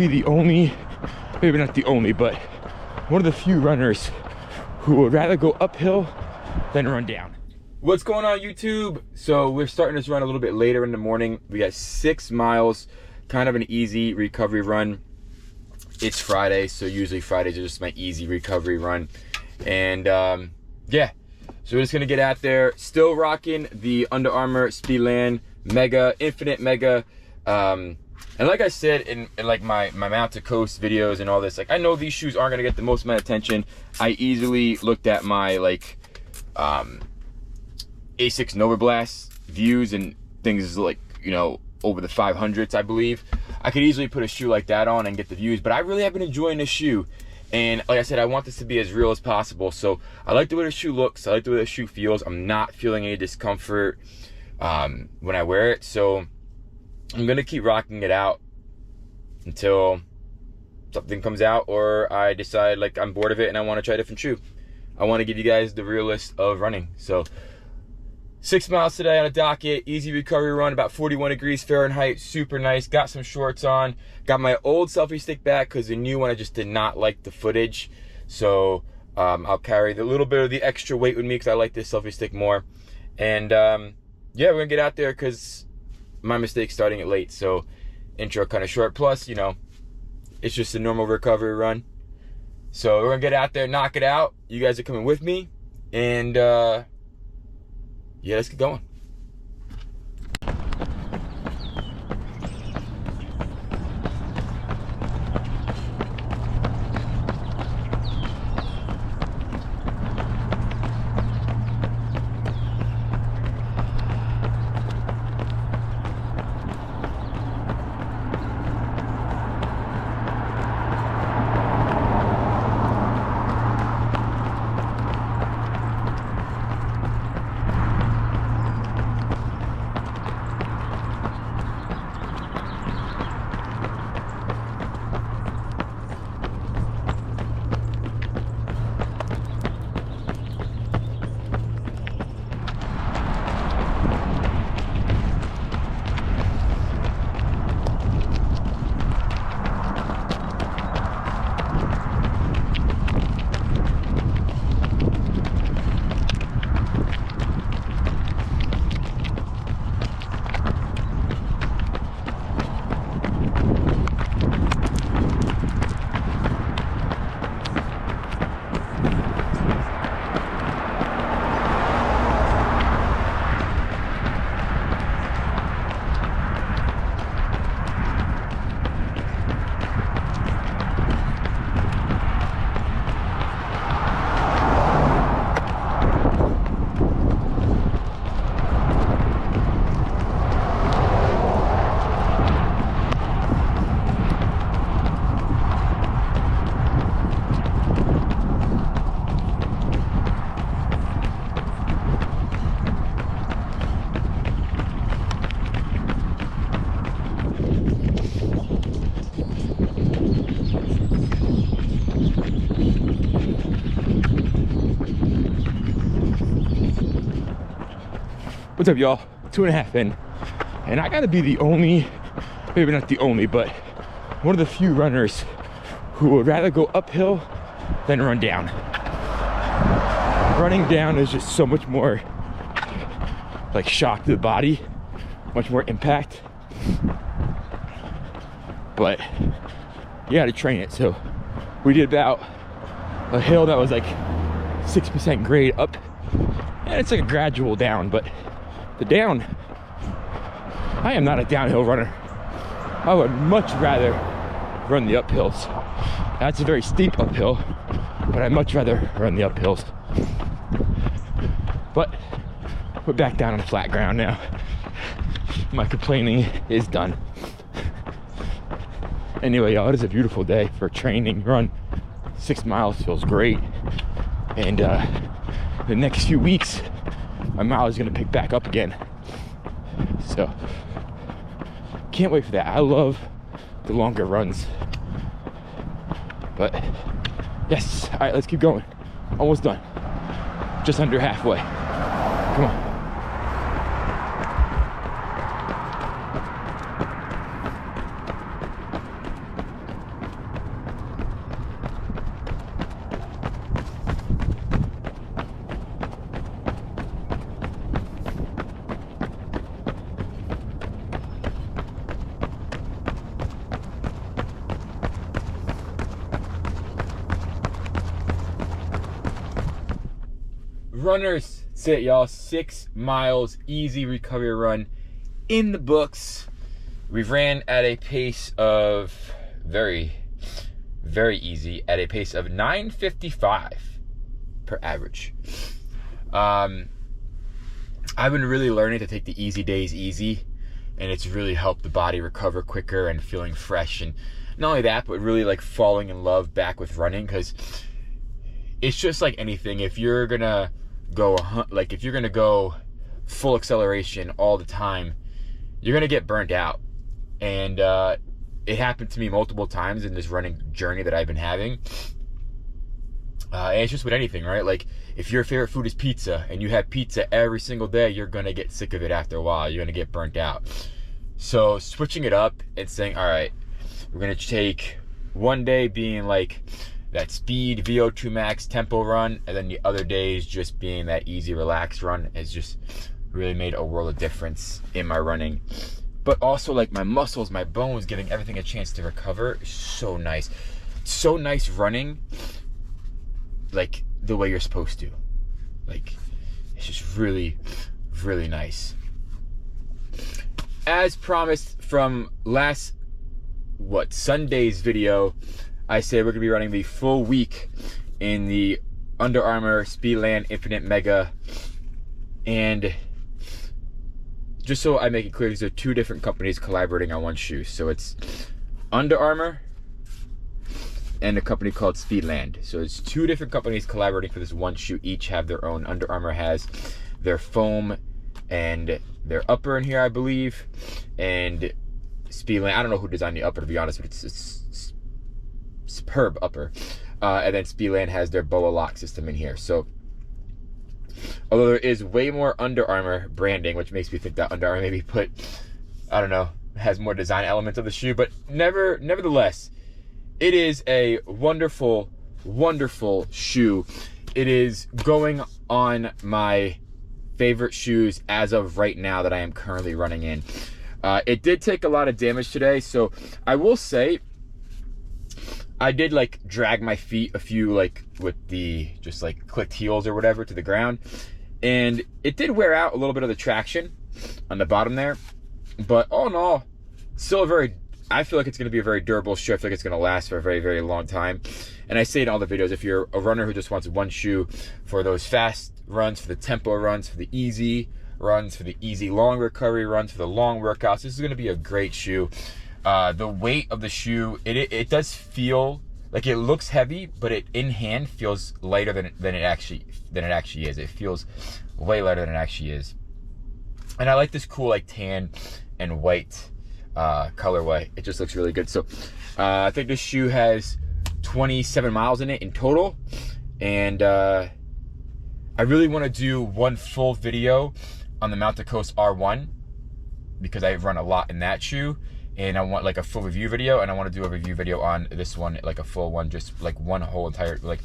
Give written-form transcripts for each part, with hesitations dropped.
be the only, maybe not the only, but one of the few runners who would rather go uphill than run down. What's going on, YouTube? So we're starting this run a little bit later in the morning. We got 6 miles, kind of an easy recovery run. It's Friday, so usually Fridays are just my easy recovery run. And yeah, so we're just gonna get out there, still rocking the Under Amour Speedland MEGA, Infinite MEGA. And like I said in like my Mount to Coast videos and all this, like I know these shoes aren't gonna get the most amount of attention. I easily looked at my like A6 Nova Blast views and things like, you know, over the 500s, I believe. I could easily put a shoe like that on and get the views, but I really have been enjoying this shoe. And like I said, I want this to be as real as possible. So I like the way the shoe looks. I like the way the shoe feels. I'm not feeling any discomfort when I wear it. So I'm gonna keep rocking it out until something comes out or I decide like I'm bored of it and I want to try a different shoe. I want to give you guys the realist of running. So 6 miles today on a docket, easy recovery run, about 41 degrees Fahrenheit, super nice. Got some shorts on, got my old selfie stick back because the new one I just did not like the footage. So I'll carry the little bit of the extra weight with me because I like this selfie stick more. And yeah, we're gonna get out there because my mistake starting it late. So intro kind of short, plus, you know, it's just a normal recovery run. So we're gonna get out there, knock it out. You guys are coming with me, and yeah, let's get going. What's up, y'all? 2.5 in, and I gotta be the only, maybe not the only, but one of the few runners who would rather go uphill than run down. Running down is just so much more like shock to the body, much more impact, but you gotta train it. So we did about a hill that was like 6% grade up, and it's like a gradual down, but the down, I am not a downhill runner. I would much rather run the uphills. That's a very steep uphill, but I'd much rather run the uphills. But we're back down on the flat ground now. My complaining is done. Anyway, y'all, it is a beautiful day for a training run. 6 miles feels great. And the next few weeks, my mileage is gonna pick back up again. So can't wait for that. I love the longer runs. But yes, all right, let's keep going. Almost done. Just under halfway. Come on. runners, that's it, y'all. 6 miles, easy recovery run in the books. We ran at a pace of very easy, at a pace of 9:55 per average. I've been really learning to take the easy days easy, and it's really helped the body recover quicker and feeling fresh. And not only that, but really like falling in love back with running, because it's just like anything. If you're gonna go full acceleration all the time, you're gonna get burnt out. And it happened to me multiple times in this running journey that I've been having. And it's just with anything, right? Like, if your favorite food is pizza and you have pizza every single day, you're gonna get sick of it after a while. You're gonna get burnt out. So switching it up and saying, all right, we're gonna take one day being like that speed VO2 max tempo run, and then the other days just being that easy relaxed run, has just really made a world of difference in my running. But also, like, my muscles, my bones, giving everything a chance to recover is so nice. So nice running like the way you're supposed to. Like, it's just really, really nice. As promised from last Sunday's video, I said we're gonna be running the full week in the Under Amour Speedland Infinite MEGA. And just so I make it clear, these are 2 different companies collaborating on one shoe. So it's Under Amour and a company called Speedland. So it's 2 different companies collaborating for this one shoe. Each have their own. Under Amour has their foam and their upper in here, I believe. And Speedland, I don't know who designed the upper, to be honest, but it's superb upper. And then Speedland has their BOA lock system in here. So although there is way more Under Amour branding, which makes me think that Under Amour maybe put, I don't know, has more design elements of the shoe, but nevertheless, it is a wonderful, wonderful shoe. It is going on my favorite shoes as of right now that I am currently running in. It did take a lot of damage today, so I will say I did like drag my feet a few, like with the just like clicked heels or whatever to the ground, and it did wear out a little bit of the traction on the bottom there. But all in all, still I feel like it's going to be a very durable shoe. I feel like it's going to last for a very, very long time. And I say in all the videos, if you're a runner who just wants one shoe for those fast runs, for the tempo runs, for the easy runs, for the easy long recovery runs, for the long workouts, this is going to be a great shoe. The weight of the shoe, it does feel like, it looks heavy, but it in hand feels lighter than it actually is. It feels way lighter than it actually is. And I like this cool like tan and white colorway. It just looks really good. So I think this shoe has 27 miles in it in total, and I really want to do one full video on the Mount Coast R1 because I run a lot in that shoe, and I want like a full review video, and I want to do a review video on this one, like a full one, just like one whole entire, like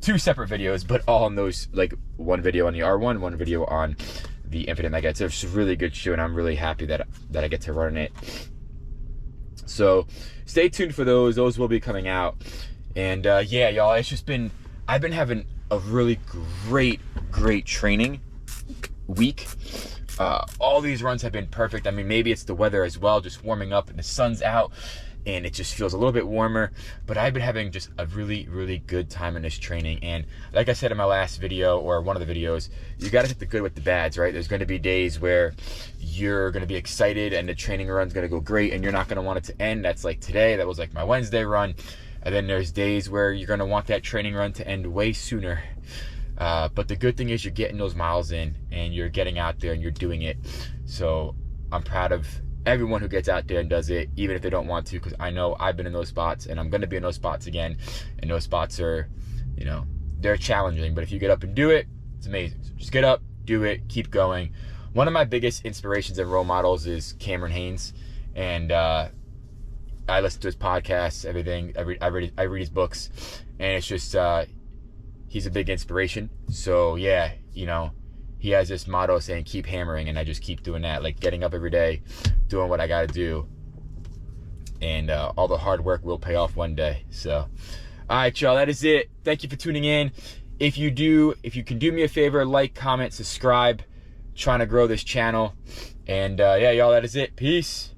2 separate videos, but all on those, like one video on the R1, one video on the Infinite MEGA. It's a really good shoe, and I'm really happy that I get to run it. So stay tuned for those. Those will be coming out. And yeah, y'all, it's just been, I've been having a really great training week. All these runs have been perfect. I mean, maybe it's the weather as well, just warming up and the sun's out and it just feels a little bit warmer, but I've been having just a really good time in this training. And like I said in my last video, or one of the videos, you got to hit the good with the bads, right? There's going to be days where you're going to be excited and the training run's going to go great and you're not going to want it to end. That's like today. That was like my Wednesday run. And then there's days where you're going to want that training run to end way sooner. But the good thing is you're getting those miles in and you're getting out there and you're doing it. So I'm proud of everyone who gets out there and does it, even if they don't want to, because I know I've been in those spots and I'm going to be in those spots again. And those spots are, you know, they're challenging, but if you get up and do it, it's amazing. So just get up, do it, keep going. One of my biggest inspirations and role models is Cameron Haynes, and I listen to his podcasts, everything. I read his books, and it's just he's a big inspiration. So yeah, you know, he has this motto saying keep hammering, and I just keep doing that, like getting up every day, doing what I got to do, and all the hard work will pay off one day. So all right, y'all, that is it. Thank you for tuning in. if you can do me a favor, like, comment, subscribe. Trying to grow this channel. And yeah, y'all, that is it. Peace.